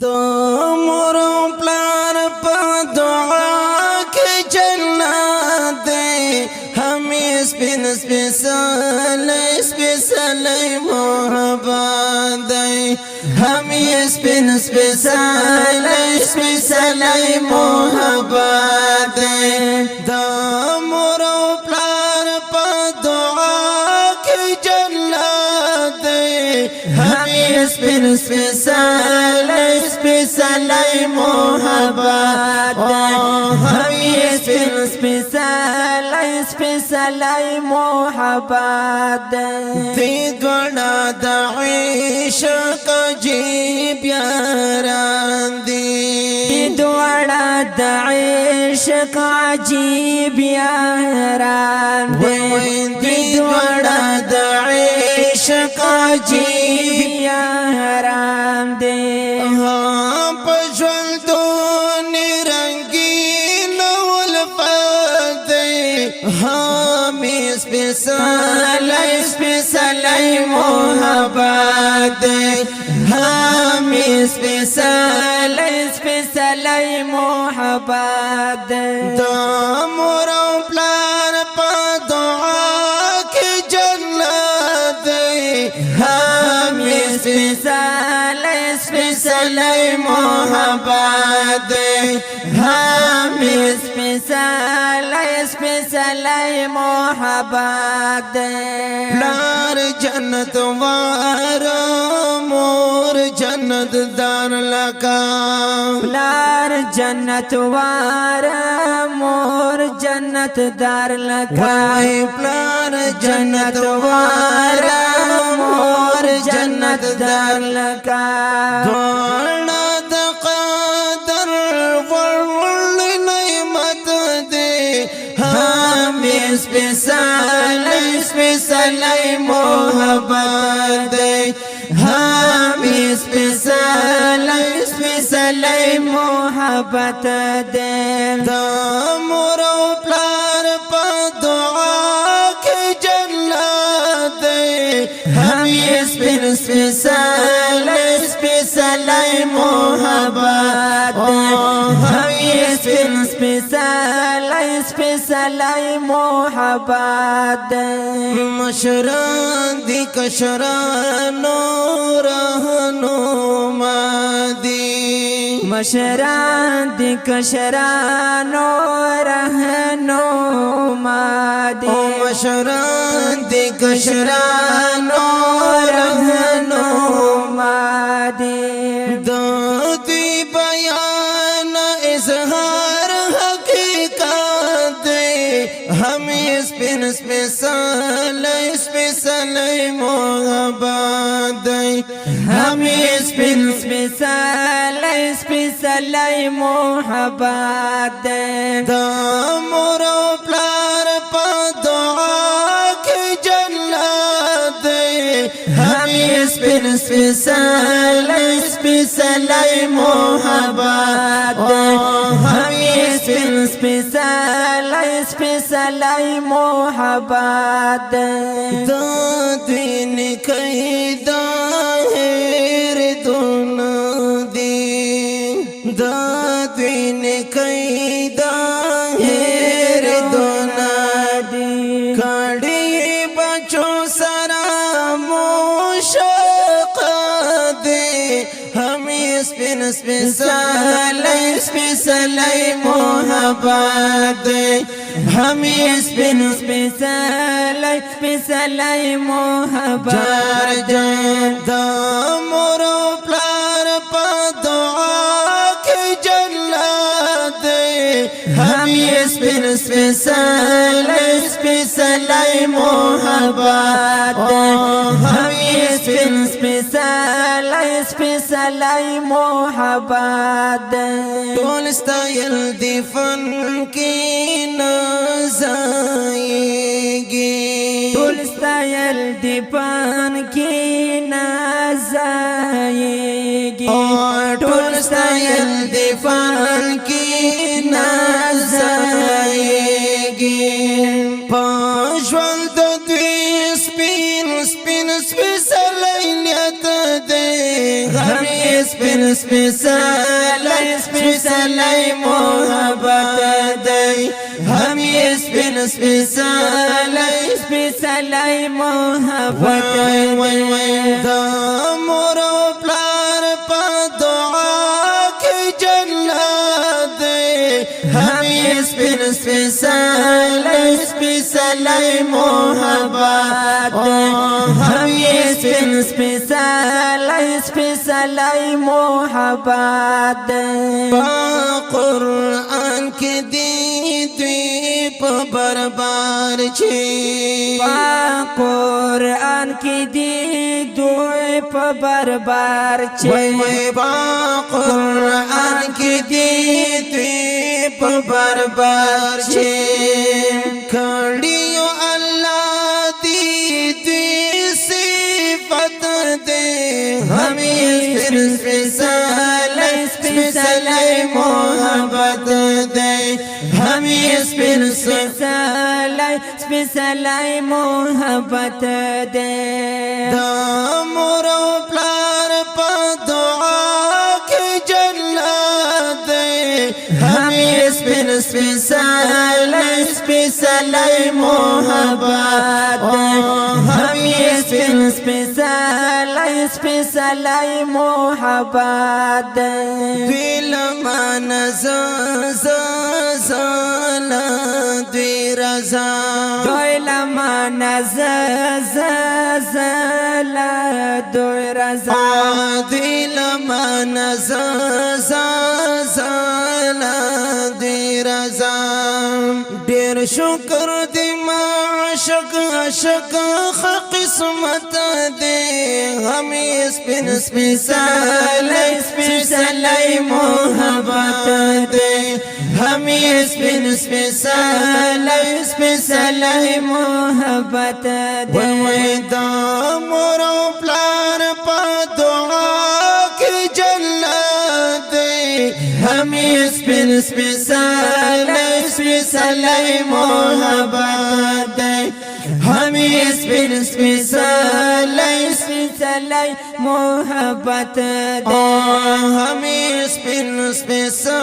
د مور پلار په دعا کې جنت دی همې سپین سپېڅلی محبت دی همې سپین سپېڅلی محبت دی د مور پلار په دعا کې جنت دی همې سپین سپېڅلی محبت همې سپېڅلی محبت دی دوړه د عشق عجیب یاران دي دوړه د عشق عجیب یاران دي دوړه د عشق عجیب یاران دي سپېڅلی محبت همې سپېڅلی محبت د مور او پلار په دعا کې جنت دی همې سپېڅلی محبت همې سپېڅلی محبت پلار جنت وار مور جنت دار لکا پلار جنت وار مور جنت دار لکا پلار جنت وار مور جنت دار لکا سپېڅلی محبت دی همې سپېڅلی محبت دی د مور او پلار په دعا کې جنت دی همې سپېڅلی محبت همې سپېڅلی محبت مشران دی کشرانو رهنما دی مشران دی کشرانو رهنما دی مشران دی کشرانو رهنما دی د دوی بیان اظهار همې سپېڅلی محبت دی همې سپېڅلی محبت دی د مور او پلار په دعا کې جنت دی همې سپېڅلی محبت همې سپېڅلی محبت د دین کیدا هر دون دی د دین کیدا هر دون دی کړي بچو سره مشق دی همې سپېڅلی محبت همې سپېڅلی محبت د مور او پلار په دعا کې جنت دی همې سپېڅلی محبت همې سپېڅلی محبت ټول ستایل دی فن کې نازایږي ټول ستایل دی فن کې نازایږي ټول ستایل دی فن کې نازایږي په ژوند د دوی سپین سپېڅلی نیت دی همې سپین سپیڅلی سپیڅلی محبت دی هم یې سپین سپیڅلی سپیڅلی محبت دی د مور او پلار په دعا کې جنت دی هم یې سپین سپیڅلی سپیڅلی محبت دی هم یې سپین سپیڅلی سپیڅلی محبت دی په قرآن کې دی دوی په بربار چې په قرآن کې دی دوی په بربار چې په قرآن کې دی دوی په بربار چې کړیو الله دی دوی صفت دی هم یې سپیڅلی سپیڅلی محبت دی هم یې سپین سپیڅلی سپیڅلی محبت دی د مور او پلار په دعا کې جنت دی هم یې سپین سپیڅلی سپیڅلی محبت دی هم یې سپین سپیڅلی سپیڅلی محبت دی دوی لمانه دوی رضا دوی لمانه دوی رضا دوی لمانه دوی رضا ډیر شکر دی معشق عشق قسمت دی هم یې سپین سپیڅلی سپیڅلی محبت دی هم یې سپین سپیڅلی سپیڅلی محبت دی د مور او پلار په دعا کې جنت دی هم یې سپین سپیڅلی سپیڅلی محبت دی هم یې سپین سپیڅلی سپیڅلی محبت دی هم یې سپین سپیڅلی